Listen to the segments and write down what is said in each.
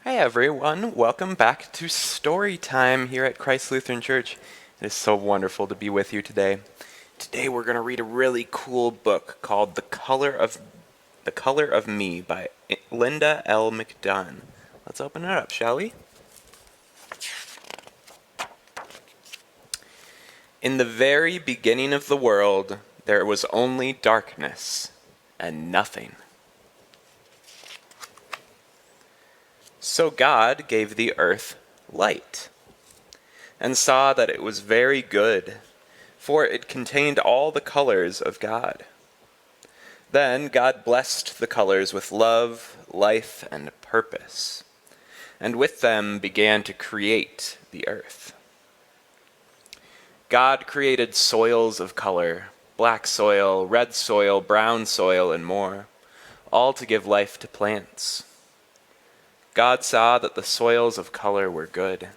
Hi everyone, welcome back to Story Time here at Christ Lutheran Church. It is so wonderful to be with you today. Today we're going to read a really cool book called The Color of Me by Linda L. McDunn. Let's open it up, shall we? In the very beginning of the world, there was only darkness and nothing. So God gave the earth light, and saw that it was very good, for it contained all the colors of God. Then God blessed the colors with love, life, and purpose, and with them began to create the earth. God created soils of color, black soil, red soil, brown soil, and more, all to give life to plants. God saw that the soils of color were good.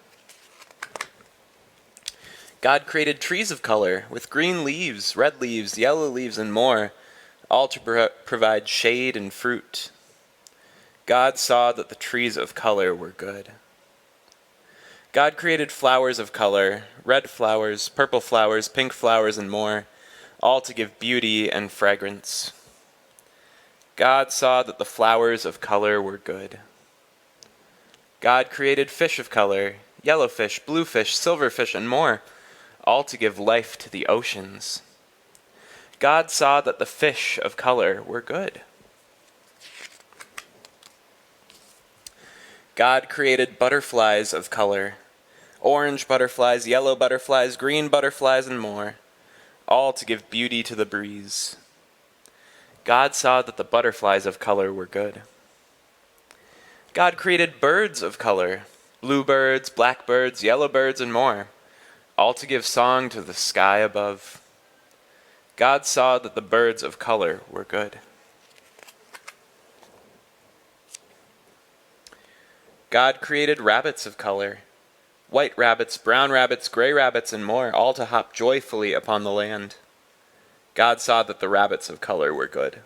God created trees of color with green leaves, red leaves, yellow leaves, and more, all to provide shade and fruit. God saw that the trees of color were good. God created flowers of color, red flowers, purple flowers, pink flowers, and more, all to give beauty and fragrance. God saw that the flowers of color were good. God created fish of color, yellow fish, blue fish, silver fish, and more, all to give life to the oceans. God saw that the fish of color were good. God created butterflies of color, orange butterflies, yellow butterflies, green butterflies, and more, all to give beauty to the breeze. God saw that the butterflies of color were good. God created birds of color, bluebirds, blackbirds, yellowbirds, and more, all to give song to the sky above. God saw that the birds of color were good. God created rabbits of color, white rabbits, brown rabbits, gray rabbits, and more, all to hop joyfully upon the land. God saw that the rabbits of color were good.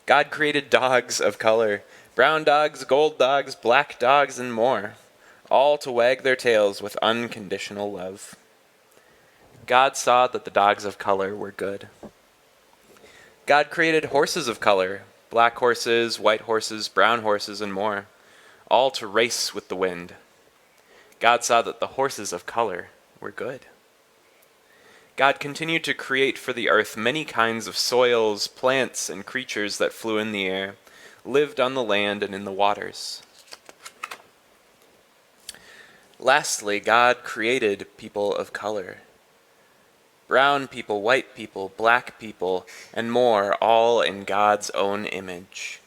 God created dogs of color, brown dogs, gold dogs, black dogs, and more, all to wag their tails with unconditional love. God saw that the dogs of color were good. God created horses of color, black horses, white horses, brown horses, and more, all to race with the wind. God saw that the horses of color were good. God continued to create for the earth many kinds of soils, plants, and creatures that flew in the air, lived on the land and in the waters. Lastly, God created people of color. Brown people, white people, black people, and more, all in God's own image.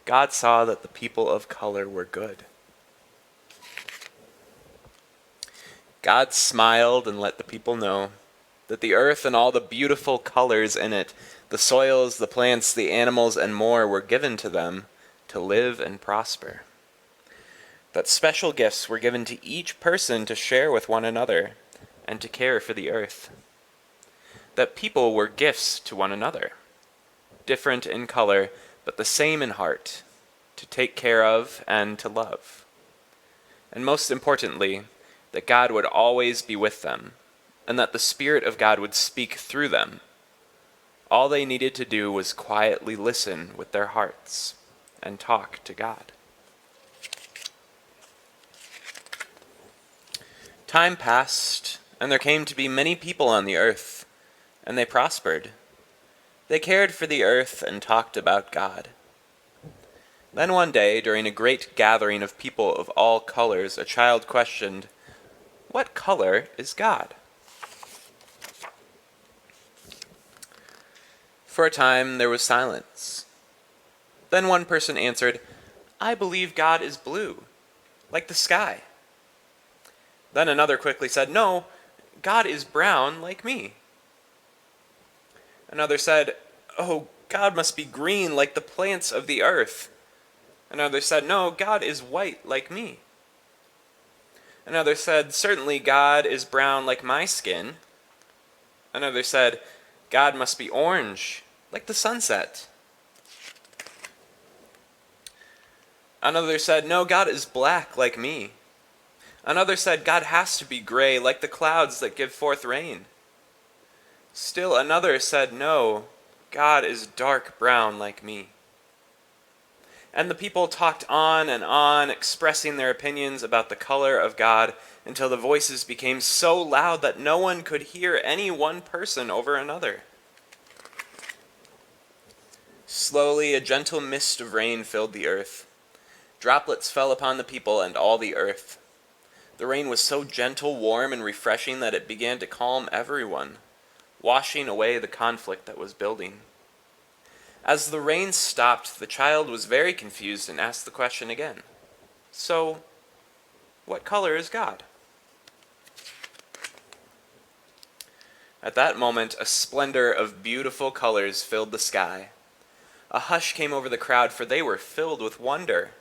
God saw that the people of color were good. God smiled and let the people know that the earth and all the beautiful colors in it, the soils, the plants, the animals, and more were given to them to live and prosper. That special gifts were given to each person to share with one another and to care for the earth. That people were gifts to one another, different in color, but the same in heart, to take care of and to love. And most importantly, that God would always be with them, and that the Spirit of God would speak through them. All they needed to do was quietly listen with their hearts and talk to God. Time passed, and there came to be many people on the earth, and they prospered. They cared for the earth and talked about God. Then one day, during a great gathering of people of all colors, a child questioned, "What color is God?" For a time there was silence. Then one person answered, "I believe God is blue, like the sky." Then another quickly said, "No, God is brown, like me." Another said, "Oh, God must be green, like the plants of the earth." Another said, "No, God is white, like me." Another said, "Certainly God is brown, like my skin." Another said, "God must be orange, like the sunset." Another said, "No, God is black like me." Another said, "God has to be gray like the clouds that give forth rain." Still another said, "No, God is dark brown like me." And the people talked on, expressing their opinions about the color of God until the voices became so loud that no one could hear any one person over another. Slowly, a gentle mist of rain filled the earth. Droplets fell upon the people and all the earth. The rain was so gentle, warm, and refreshing that it began to calm everyone, washing away the conflict that was building. As the rain stopped, the child was very confused and asked the question again. "So, what color is God?" At that moment, a splendor of beautiful colors filled the sky. A hush came over the crowd, for they were filled with wonder.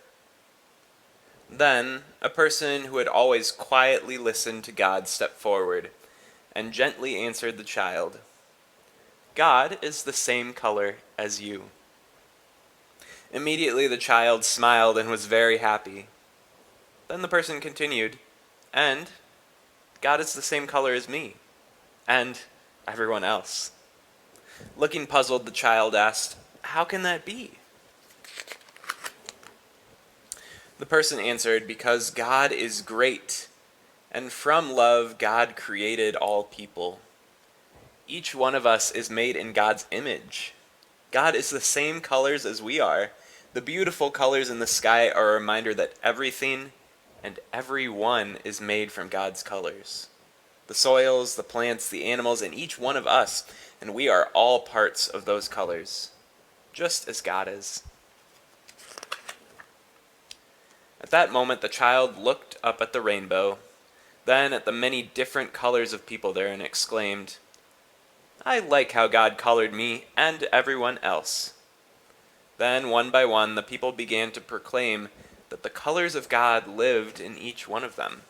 Then, a person who had always quietly listened to God stepped forward and gently answered the child, "God is the same color as you." Immediately the child smiled and was very happy. Then the person continued, "And God is the same color as me, and everyone else." Looking puzzled, the child asked, "How can that be?" The person answered, "Because God is great, and from love God created all people. Each one of us is made in God's image. God is the same colors as we are. The beautiful colors in the sky are a reminder that everything and everyone is made from God's colors. The soils, the plants, the animals, and each one of us, and we are all parts of those colors, just as God is." At that moment, the child looked up at the rainbow, then at the many different colors of people there, and exclaimed, "I like how God colored me and everyone else." Then, one by one, the people began to proclaim that the colors of God lived in each one of them.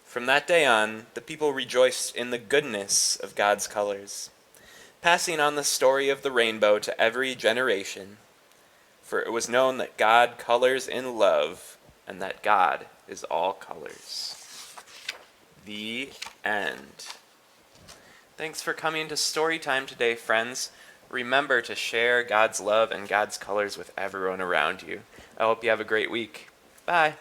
From that day on, the people rejoiced in the goodness of God's colors, passing on the story of the rainbow to every generation. For it was known that God colors in love, and that God is all colors. The end. Thanks for coming to story time today, friends. Remember to share God's love and God's colors with everyone around you. I hope you have a great week. Bye.